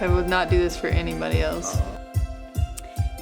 I would not do this for anybody else.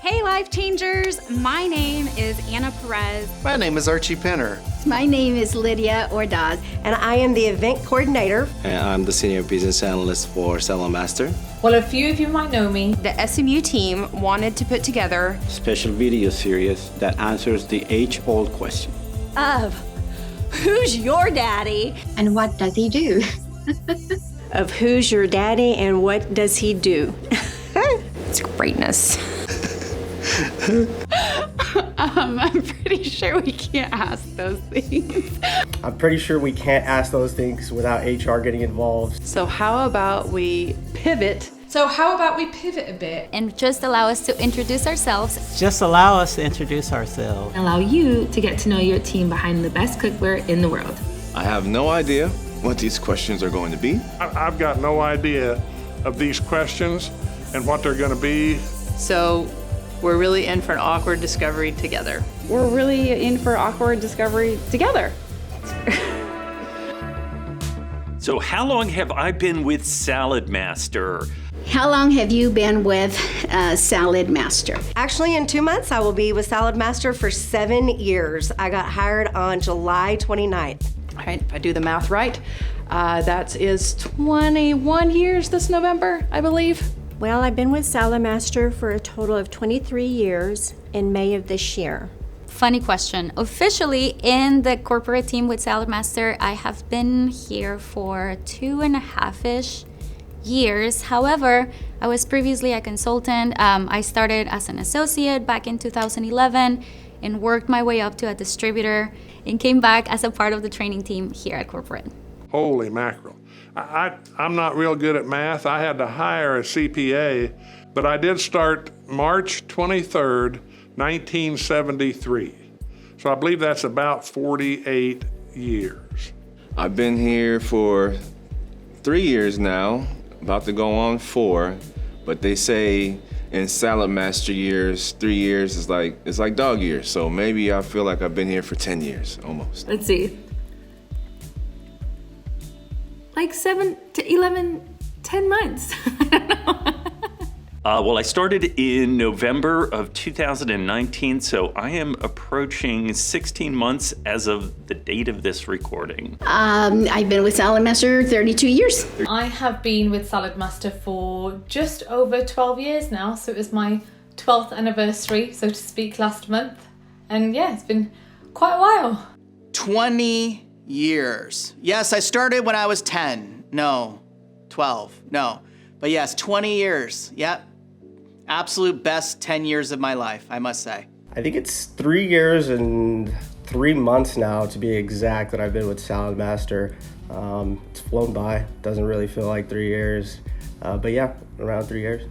Hey Life Changers, my name is Anna Perez. My name is Archie Penner. My name is Lydia Ordaz. And I am the event coordinator. And I'm the senior business analyst for Saladmaster. Well, a few of you might know me. The SMU team wanted to put together a special video series that answers the age-old question of who's your daddy and what does he do? Of who's your daddy and what does he do? It's greatness. I'm pretty sure we can't ask those things. I'm pretty sure we can't ask those things without HR getting involved. So how about we pivot? A bit? And just allow us to introduce ourselves. Just allow us to introduce ourselves. Allow you to get to know your team behind the best cookware in the world. I have no idea what these questions are going to be. I've got no idea of these questions and what they're going to be. So we're really in for an awkward discovery together. We're really in for awkward discovery together. So how long have I been with Saladmaster? How long have you been with Saladmaster? Actually, in 2 months, I will be with Saladmaster for 7 years. I got hired on July 29th. All right, if I do the math right, that is 21 years this November, I believe. Well, I've been with Saladmaster for a total of 23 years in May of this year. Funny question. Officially in the corporate team with Saladmaster, I have been here for 2.5-ish years. However, I was previously a consultant. I started as an associate back in 2011 and worked my way up to a distributor and came back as a part of the training team here at corporate. Holy mackerel. I'm not real good at math. I had to hire a CPA, but I did start March 23rd, 1973. So I believe that's about 48 years. I've been here for 3 years now, about to go on 4, but they say in Saladmaster years, 3 years is like dog years. So maybe I feel like I've been here for 10 years almost. Let's see. Like 7 to 11, 10 months. I don't know. Well, I started in November of 2019, so I am approaching 16 months as of the date of this recording. I've been with Saladmaster 32 years. I have been with Saladmaster for just over 12 years now, so it was my 12th anniversary, so to speak, last month. And yeah, it's been quite a while. 20 years. Yes, I started when I was 10. No, 12. No. But yes, 20 years. Yep. Absolute best 10 years of my life, I must say. I think it's 3 years and 3 months now, to be exact, that I've been with Saladmaster. It's flown by. Doesn't really feel like 3 years. But yeah, around 3 years.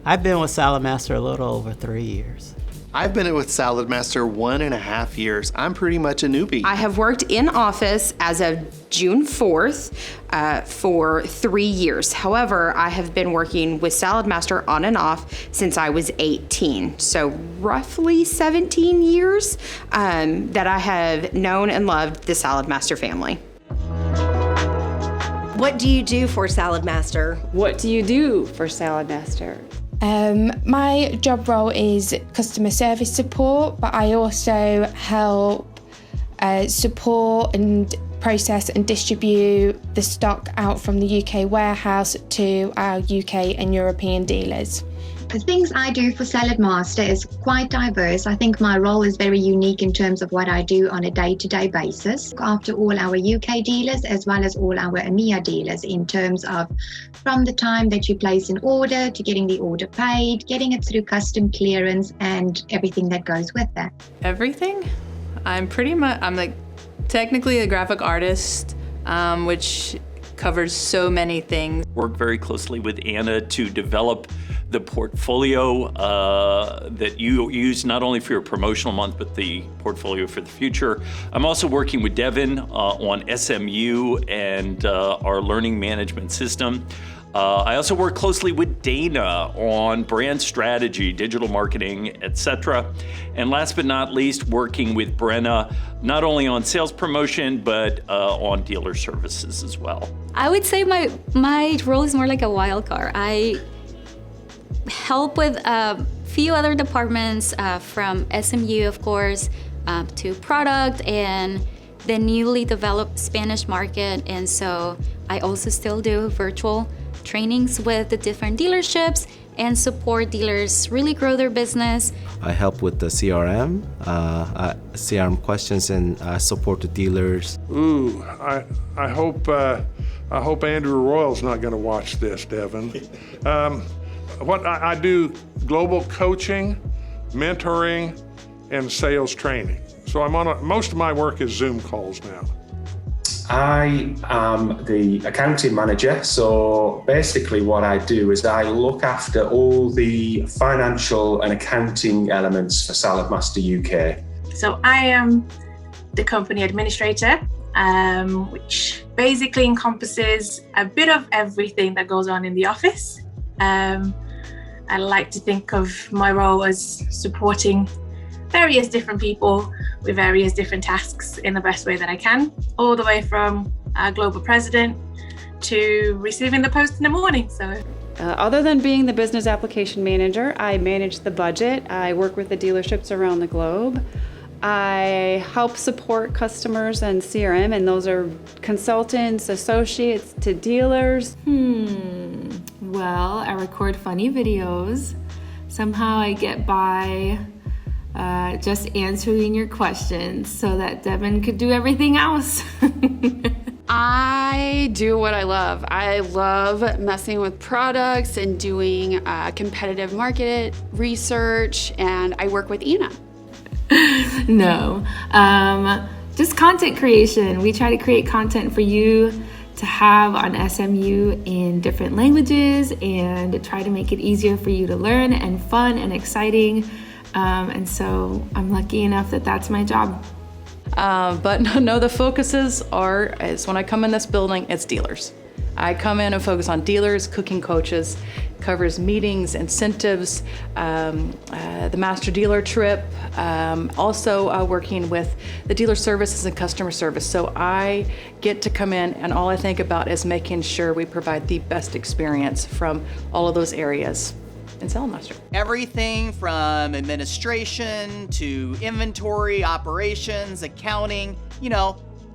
I've been with Saladmaster a little over 3 years. I've been with Saladmaster 1.5 years. I'm pretty much a newbie. I have worked in office as of June 4th for 3 years. However, I have been working with Saladmaster on and off since I was 18. So roughly 17 years that I have known and loved the Saladmaster family. What do you do for Saladmaster? What do you do for Saladmaster? My job role is customer service support, but I also help support and process and distribute the stock out from the UK warehouse to our UK and European dealers. The things I do for Saladmaster is quite diverse. I think my role is very unique in terms of what I do on a day-to-day basis. After all our UK dealers as well as all our EMEA dealers, in terms of from the time that you place an order to getting the order paid, getting it through custom clearance and everything that goes with that. Everything? I'm like technically a graphic artist, which covers so many things. Work very closely with Anna to develop the portfolio that you use not only for your promotional month, but the portfolio for the future. I'm also working with Devin on SMU and our learning management system. I also work closely with Dana on brand strategy, digital marketing, etc. And last but not least, working with Brenna, not only on sales promotion, but on dealer services as well. I would say my role is more like a wild card. I help with a few other departments from SMU, of course, to product and the newly developed Spanish market. And so I also still do virtual trainings with the different dealerships and support dealers really grow their business. I help with the CRM, CRM questions, and support the dealers. Ooh, I hope Andrew Royal's not going to watch this, Devin. What I do global coaching, mentoring, and sales training. So I'm on most of my work is Zoom calls now. I am the accounting manager, so basically what I do is I look after all the financial and accounting elements for Saladmaster UK. So I am the company administrator, which basically encompasses a bit of everything that goes on in the office. I like to think of my role as supporting various different people with various different tasks in the best way that I can, all the way from our global president to receiving the post in the morning. So, other than being the business application manager, I manage the budget. I work with the dealerships around the globe. I help support customers and CRM, and those are consultants, associates to dealers. Well, I record funny videos. Somehow I get by just answering your questions so that Devin could do everything else. I do what I love. I love messing with products and doing competitive market research, and I work with Ina. No, just content creation. We try to create content for you to have on SMU in different languages and try to make it easier for you to learn and fun and exciting. And so I'm lucky enough that that's my job. But no, the focuses is when I come in this building, it's dealers. I come in and focus on dealers, cooking coaches, covers meetings, incentives, the master dealer trip, also working with the dealer services and customer service. So I get to come in and all I think about is making sure we provide the best experience from all of those areas in Saladmaster. Everything from administration to inventory, operations, accounting,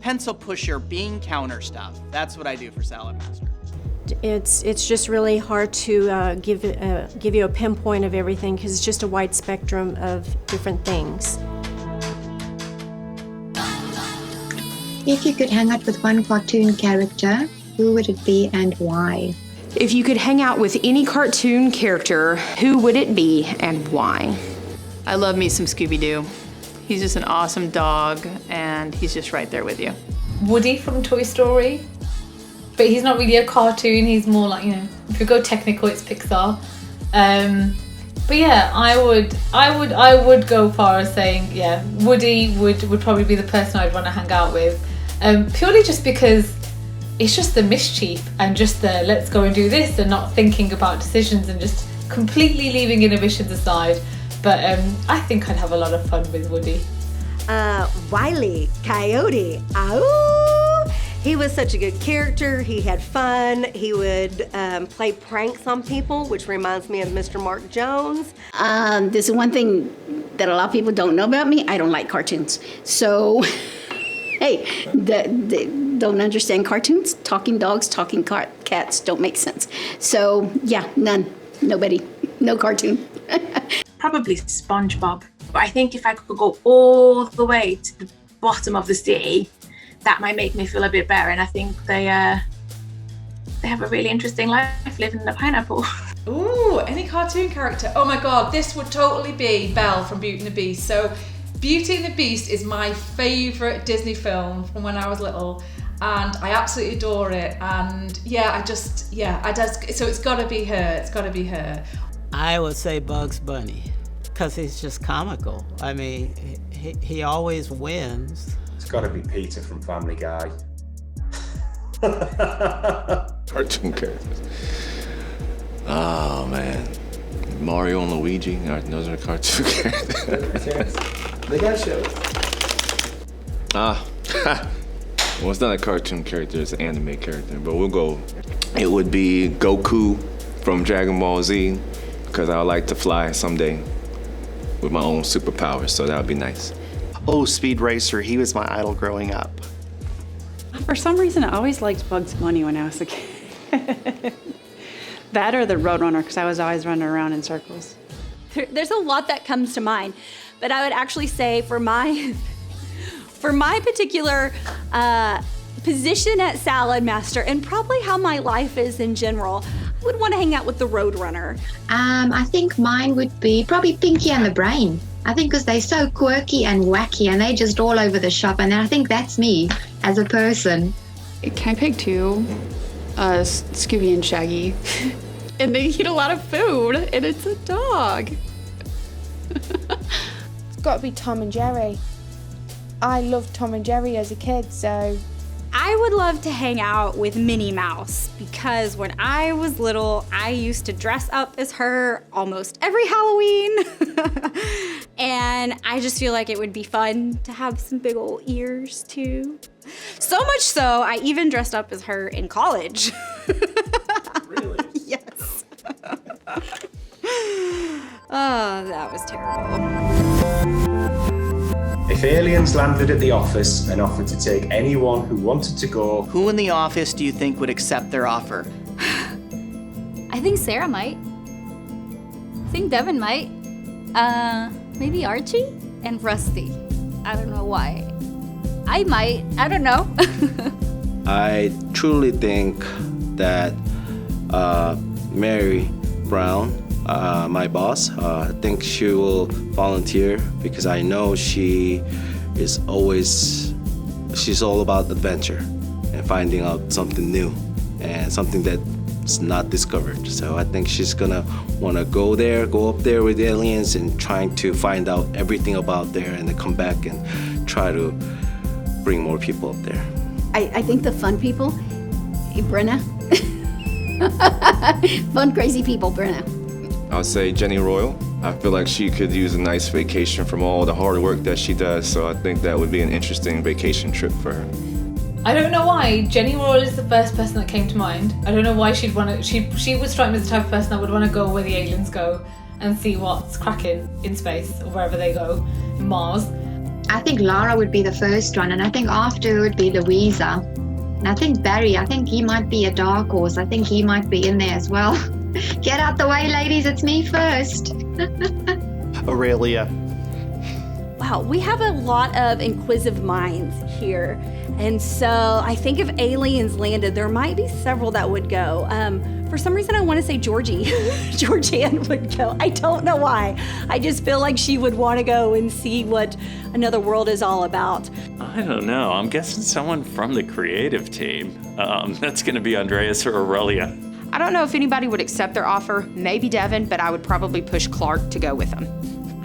pencil pusher, bean counter stuff. That's what I do for Saladmaster. It's just really hard to give you a pinpoint of everything because it's just a wide spectrum of different things. If you could hang out with one cartoon character, who would it be and why? If you could hang out with any cartoon character, who would it be and why? I love me some Scooby-Doo. He's just an awesome dog and he's just right there with you. Woody from Toy Story, but he's not really a cartoon, he's more like, if you go technical, it's Pixar. But yeah, I would go far as saying, yeah, Woody would probably be the person I'd want to hang out with. Purely just because it's just the mischief and just the let's go and do this and not thinking about decisions and just completely leaving inhibitions aside. But I think I'd have a lot of fun with Woody. Wile E. Coyote. Ow! He was such a good character. He had fun. He would play pranks on people, which reminds me of Mr. Mark Jones. This is one thing that a lot of people don't know about me. I don't like cartoons. So, hey, don't understand cartoons. Talking dogs, talking cats don't make sense. So, yeah, none. Nobody. No cartoon. Probably SpongeBob. But I think if I could go all the way to the bottom of the sea, that might make me feel a bit better. And I think they have a really interesting life living in a pineapple. Ooh, any cartoon character. Oh my God, this would totally be Belle from Beauty and the Beast. So Beauty and the Beast is my favourite Disney film from when I was little. And I absolutely adore it. And yeah, so it's gotta be her. It's gotta be her. I would say Bugs Bunny, because he's just comical. I mean, he always wins. It's got to be Peter from Family Guy. Cartoon characters. Oh man, Mario and Luigi. Those are cartoon characters. They got shows. Well, it's not a cartoon character; it's an anime character. But we'll go. It would be Goku from Dragon Ball Z, because I would like to fly someday with my own superpowers, so that would be nice. Oh, Speed Racer, he was my idol growing up. For some reason, I always liked Bugs Bunny when I was a kid. That or the Roadrunner, because I was always running around in circles. There's a lot that comes to mind, but I would actually say for my particular position at Saladmaster, and probably how my life is in general, I would want to hang out with the Roadrunner. I think mine would be probably Pinky and the Brain. I think because they're so quirky and wacky and they're just all over the shop, and I think that's me as a person. Can I pick two? Scooby and Shaggy. And they eat a lot of food, and it's a dog. It's got to be Tom and Jerry. I loved Tom and Jerry as a kid, so... I would love to hang out with Minnie Mouse, because when I was little, I used to dress up as her almost every Halloween. And I just feel like it would be fun to have some big old ears too. So much so, I even dressed up as her in college. Really? Yes. Oh, that was terrible. If aliens landed at the office and offered to take anyone who wanted to go, Who in the office do you think would accept their offer? I think Sarah might. I think Devin might. Maybe Archie and Rusty. I don't know why. I might. I don't know. I truly think that Mary Brown, my boss, I think she will volunteer because I know she's all about adventure and finding out something new and something that's not discovered. So I think she's gonna wanna go up there with aliens and trying to find out everything about there and then come back and try to bring more people up there. I think the fun people, Brenna. Fun, crazy people, Brenna. I would say Jenny Royal. I feel like she could use a nice vacation from all the hard work that she does, so I think that would be an interesting vacation trip for her. I don't know why Jenny Royal is the first person that came to mind. I don't know why she'd want to. She would strike me as the type of person that would want to go where the aliens go and see what's cracking in space or wherever they go, Mars. I think Lara would be the first one, and I think after would be Louisa. And I think Barry, I think he might be a dark horse. I think he might be in there as well. Get out the way, ladies, it's me first. Aurelia. Wow, we have a lot of inquisitive minds here. And so I think if aliens landed, there might be several that would go. For some reason, I want to say Georgie. Georgianne would go. I don't know why. I just feel like she would want to go and see what another world is all about. I don't know. I'm guessing someone from the creative team. That's going to be Andreas or Aurelia. I don't know if anybody would accept their offer. Maybe Devin, but I would probably push Clark to go with them.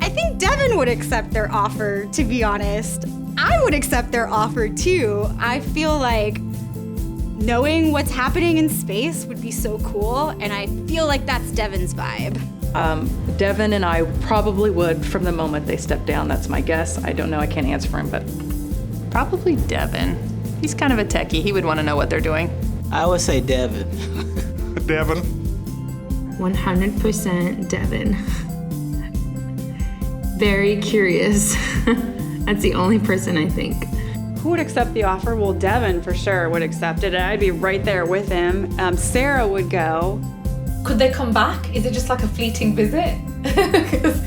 I think Devin would accept their offer, to be honest. I would accept their offer too. I feel like knowing what's happening in space would be so cool, and I feel like that's Devin's vibe. Devin and I probably would from the moment they step down. That's my guess. I don't know. I can't answer for him, but Probably Devin. He's kind of a techie. He would want to know what they're doing. I would say Devin. Devin. 100% Devin. Very curious. That's the only person I think. Who would accept the offer? Well, Devin for sure would accept it. I'd be right there with him. Sarah would go. Could they come back? Is it just like a fleeting visit? Because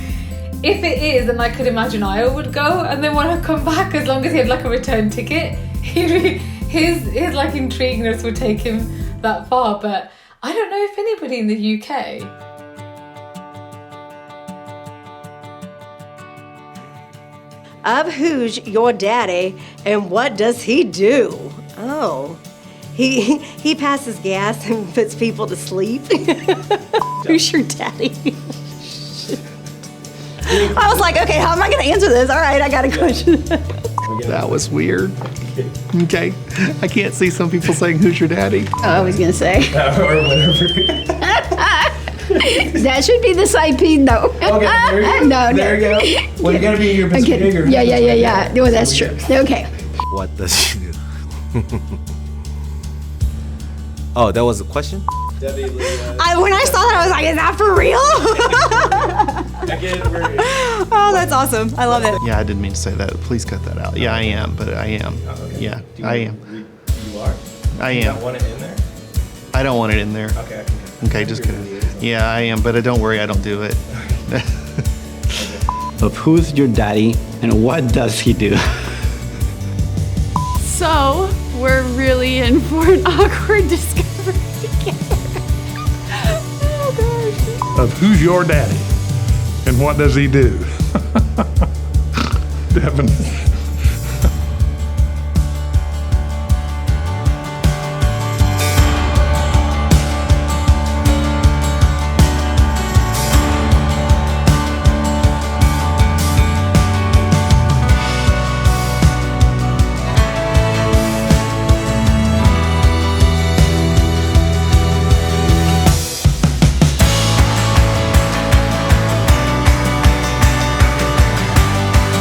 if it is, then I could imagine Io would go and then want to come back as long as he had like a return ticket. His like intrigueness would take him that far. But I don't know if anybody in the UK. Of who's your daddy and what does he do? Oh, he passes gas and puts people to sleep. Who's your daddy? I was like, okay, how am I going to answer this? All right, I got a question. That was weird. Okay, I can't see some people saying, "Who's your daddy?" Oh, I was gonna say. Or whatever. That should be the side P, though. Okay, there you go. No, there you go. Well, you gotta be your best bigger. Yeah. No, that's true. Okay. What does she do? Oh, that was the question? When I saw that, I was like, is that for real? Oh, that's awesome. I love it. Yeah, I didn't mean to say that. Please cut that out. Yeah, I am, but I am. Yeah, I am. You are? I You am. don't want it in there? I don't want it in there. Okay. Okay, just kidding. Yeah, I am, but don't worry, I don't do it. Of who's your daddy and what does he do? So, we're really in for an awkward discovery together. Oh, gosh. Of who's your daddy and what does he do? Devin,